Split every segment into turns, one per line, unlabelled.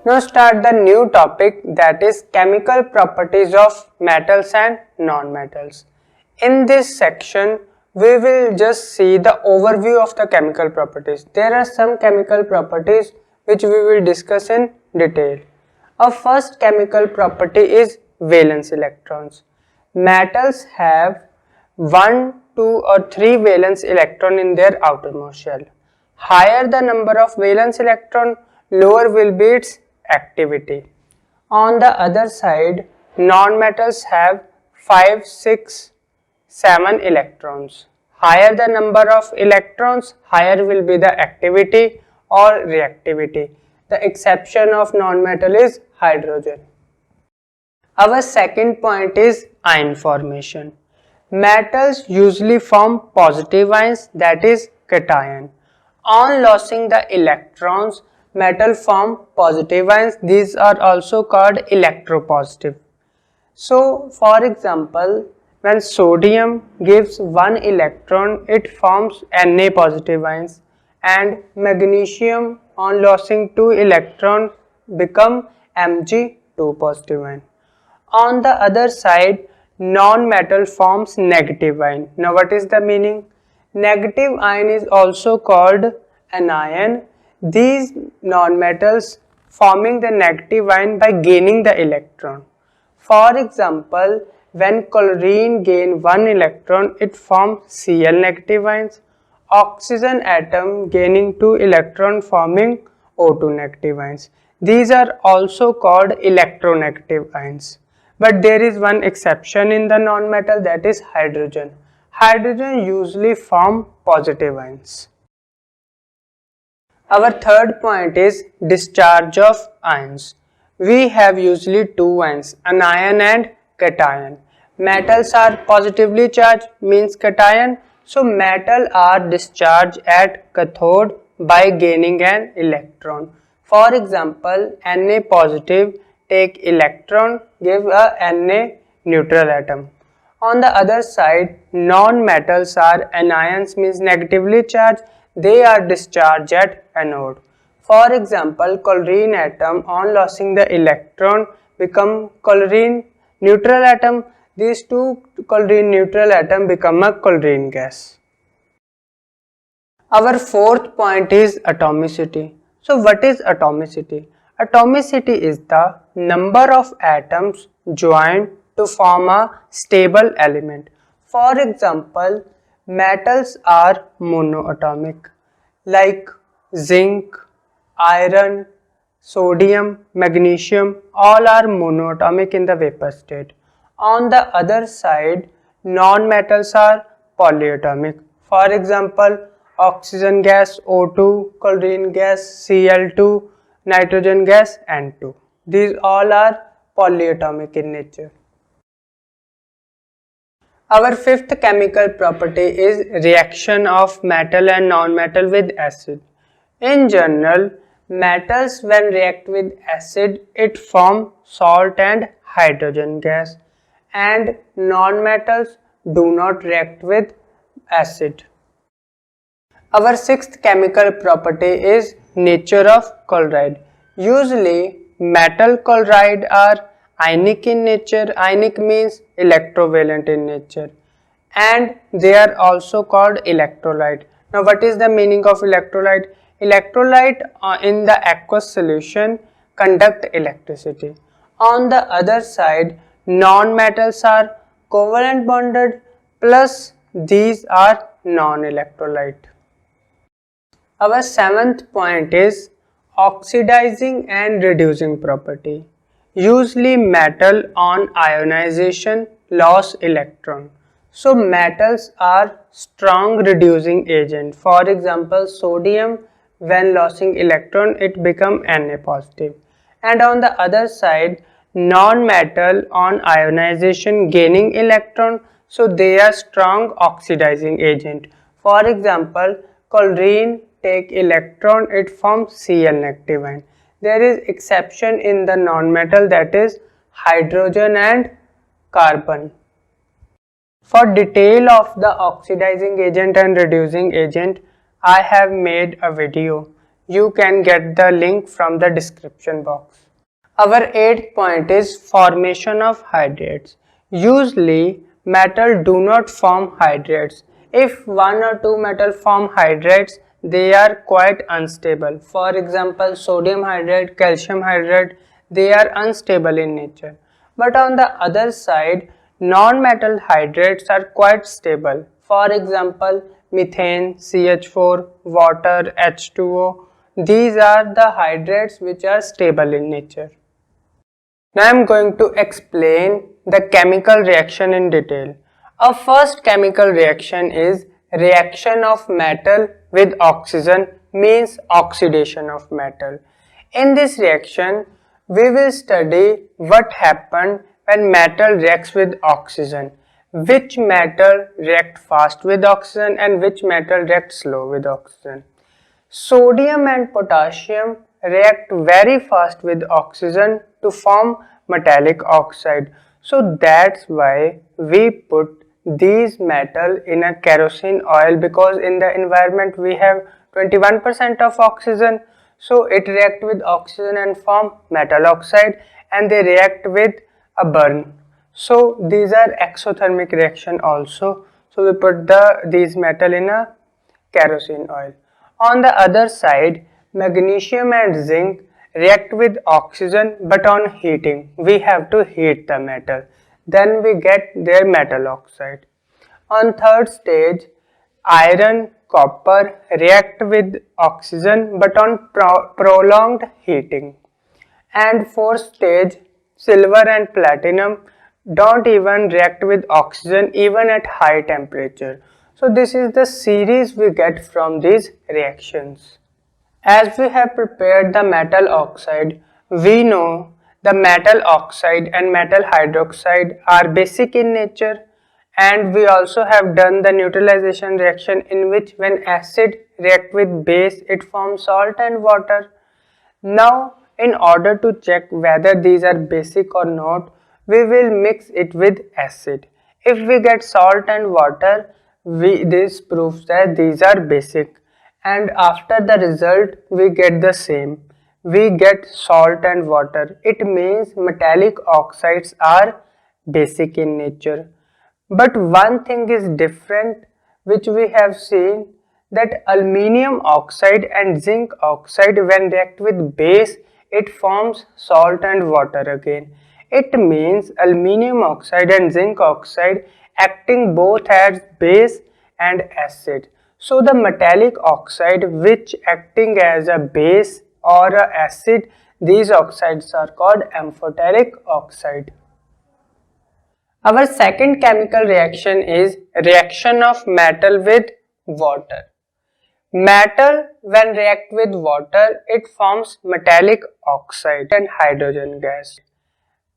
Now start the new topic, that is chemical properties of metals and non-metals. In this section, we will just see the overview of the chemical properties. There are some chemical properties which we will discuss in detail. Our first chemical property is valence electrons. Metals have 1, 2 or 3 valence electron in their outermost shell. Higher the number of valence electron, lower will be its activity. On the other side, non-metals have 5, 6, 7 electrons. Higher the number of electrons, higher will be the activity or reactivity. The exception of non-metal is hydrogen. Our second point is ion formation. Metals usually form positive ions, that is cation. On losing the electrons, metal form positive ions. These are also called electropositive. So, for example, when sodium gives 1 electron, it forms Na positive ions, and magnesium on losing 2 electrons become Mg2 positive ion. On the other side, non-metal forms negative ion. Now what is the meaning? Negative ion is also called anion. These non-metals forming the negative ion by gaining the electron. For example, when chlorine gain 1 electron, it forms Cl negative ions. Oxygen atom gaining 2 electron forming O2 negative ions. These are also called electronegative ions. But there is one exception in the non-metal, that is hydrogen. Hydrogen usually form positive ions. Our third point is discharge of ions. We have usually 2 ions, anion and cation. Metals are positively charged, means cation. So metal are discharged at cathode by gaining an electron. For example, Na positive take electron, give a Na neutral atom. On the other side, non-metals are anions, means negatively charged. They are discharged at anode. For example, chlorine atom on losing the electron become chlorine neutral atom. These two chlorine neutral atom become a chlorine gas. Our fourth point is atomicity. So what is atomicity? Atomicity is the number of atoms joined to form a stable element. For example, metals are monoatomic like zinc, iron, sodium, magnesium, all are monoatomic in the vapor state. On the other side, non-metals are polyatomic. For example, oxygen gas O2, chlorine gas Cl2, nitrogen gas N2. These all are polyatomic in nature. Our fifth chemical property is reaction of metal and non-metal with acid. In general, metals when react with acid, it form salt and hydrogen gas, and non-metals do not react with acid. Our sixth chemical property is nature of chloride. Usually metal chloride are ionic in nature. Ionic means electrovalent in nature, and they are also called electrolyte. Now what is the meaning of electrolyte? Electrolyte in the aqueous solution conduct electricity. On the other side, non-metals are covalent bonded, plus these are non-electrolyte. Our seventh point is oxidizing and reducing property. Usually metal on ionization loss electron. So metals are strong reducing agent. For example, sodium when losing electron it become Na positive. And on the other side, non-metal on ionization gaining electron, so they are strong oxidizing agent. For example, chlorine take electron, it forms Cl negative ion. There is exception in the non-metal, that is hydrogen and carbon. For detail of the oxidizing agent and reducing agent, I have made a video. You can get the link from the description box. Our eighth point is formation of hydrates. Usually, metal do not form hydrates. If one or two metal form hydrates, they are quite unstable. For example, sodium hydrate, calcium hydrate, they are unstable in nature. But on the other side, non-metal hydrates are quite stable. For example, methane, CH4, water, H2O. These are the hydrates which are stable in nature. Now I am going to explain the chemical reaction in detail. Our first chemical reaction is reaction of metal with oxygen, means oxidation of metal. In this reaction, we will study what happened when metal reacts with oxygen, which metal react fast with oxygen and which metal react slow with oxygen. Sodium and potassium react very fast with oxygen to form metallic oxide. So that's why we put these metal in a kerosene oil, because in the environment we have 21% of oxygen. So it react with oxygen and form metal oxide, and they react with a burn. So these are exothermic reaction also. So we put these metal in a kerosene oil. On the other side, magnesium and zinc react with oxygen, but on heating. We have to heat the metal. Then we get their metal oxide. On third stage, iron, copper react with oxygen, but on prolonged heating. And fourth stage, silver and platinum don't even react with oxygen even at high temperature. So this is the series we get from these reactions. As we have prepared the metal oxide, we know the metal oxide and metal hydroxide are basic in nature, and we also have done the neutralization reaction in which when acid react with base, it forms salt and water. Now, in order to check whether these are basic or not, we will mix it with acid. If we get salt and water, this proves that these are basic, and after the result we get the same. We get salt and water. It means metallic oxides are basic in nature. But one thing is different, which we have seen, that aluminium oxide and zinc oxide when react with base, it forms salt and water again. It means aluminium oxide and zinc oxide acting both as base and acid. So the metallic oxide which acting as a base or a acid, these oxides are called amphoteric oxide. Our second chemical reaction is reaction of metal with water. Metal when react with water, it forms metallic oxide and hydrogen gas.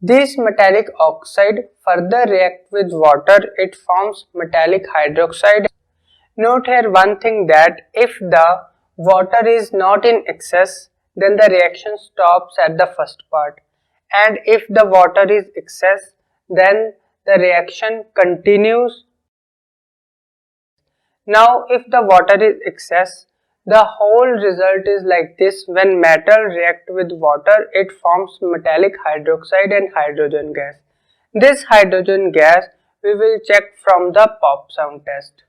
This metallic oxide further react with water, it forms metallic hydroxide. Note here one thing, that if the water is not in excess, then the reaction stops at the first part, and if the water is excess, then the reaction continues. Now if the water is excess, the whole result is like this. When metal react with water, it forms metallic hydroxide and hydrogen gas. This hydrogen gas we will check from the pop sound test.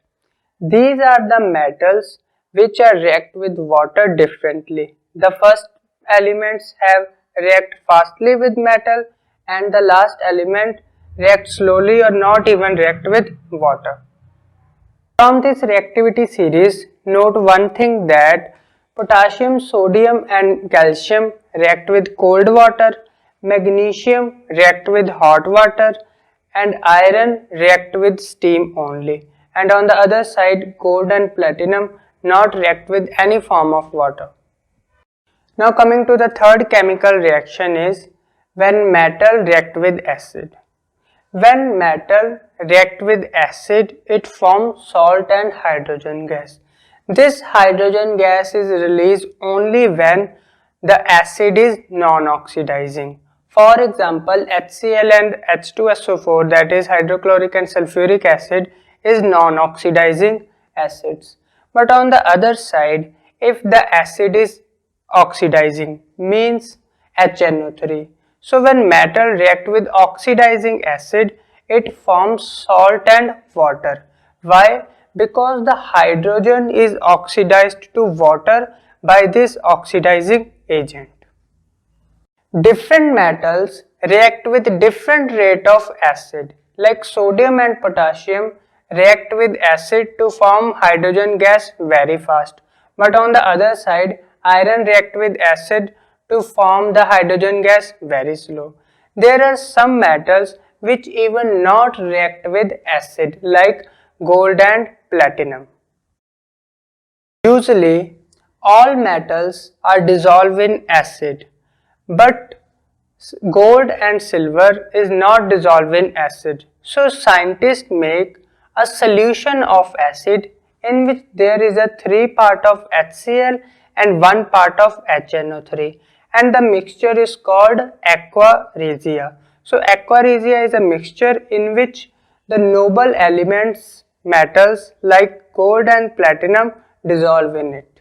These are the metals which are react with water differently. The first elements have react fastly with metal, and the last element react slowly or not even react with water. From this reactivity series, note one thing, that potassium, sodium and calcium react with cold water, magnesium react with hot water, and iron react with steam only. And on the other side, gold and platinum not react with any form of water. Now coming to the third chemical reaction is when metal react with acid. When metal react with acid, it forms salt and hydrogen gas. This hydrogen gas is released only when the acid is non-oxidizing. For example, HCl and H2SO4, that is hydrochloric and sulfuric acid, is non-oxidizing acids. But on the other side, if the acid is oxidizing means HNO3. So when metal react with oxidizing acid, it forms salt and water. Why? Because the hydrogen is oxidized to water by this oxidizing agent. Different metals react with different rate of acid, like sodium and potassium react with acid to form hydrogen gas very fast, but on the other side iron react with acid to form the hydrogen gas very slow. There are some metals which even not react with acid, like gold and platinum. Usually all metals are dissolved in acid, but gold and silver is not dissolved in acid. So scientists make a solution of acid in which there is a 3 part of HCl and 1 part of HNO3, and the mixture is called aqua regia. So aqua regia is a mixture in which the noble elements metals like gold and platinum dissolve in it.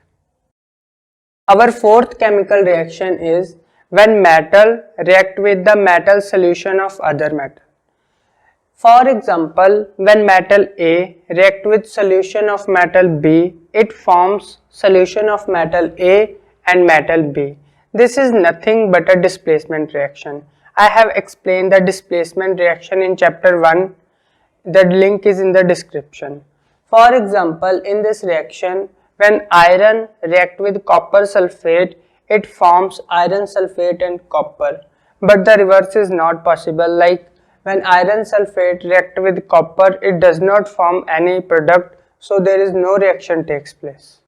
Our fourth chemical reaction is when metal react with the metal solution of other metal. For example, when metal A react with solution of metal B, it forms solution of metal A and metal B. This is nothing but a displacement reaction. I have explained the displacement reaction in chapter 1. The link is in the description. For example, in this reaction, when iron react with copper sulfate, it forms iron sulfate and copper. But the reverse is not possible, like when iron sulfate react with copper, it does not form any product, so there is no reaction takes place.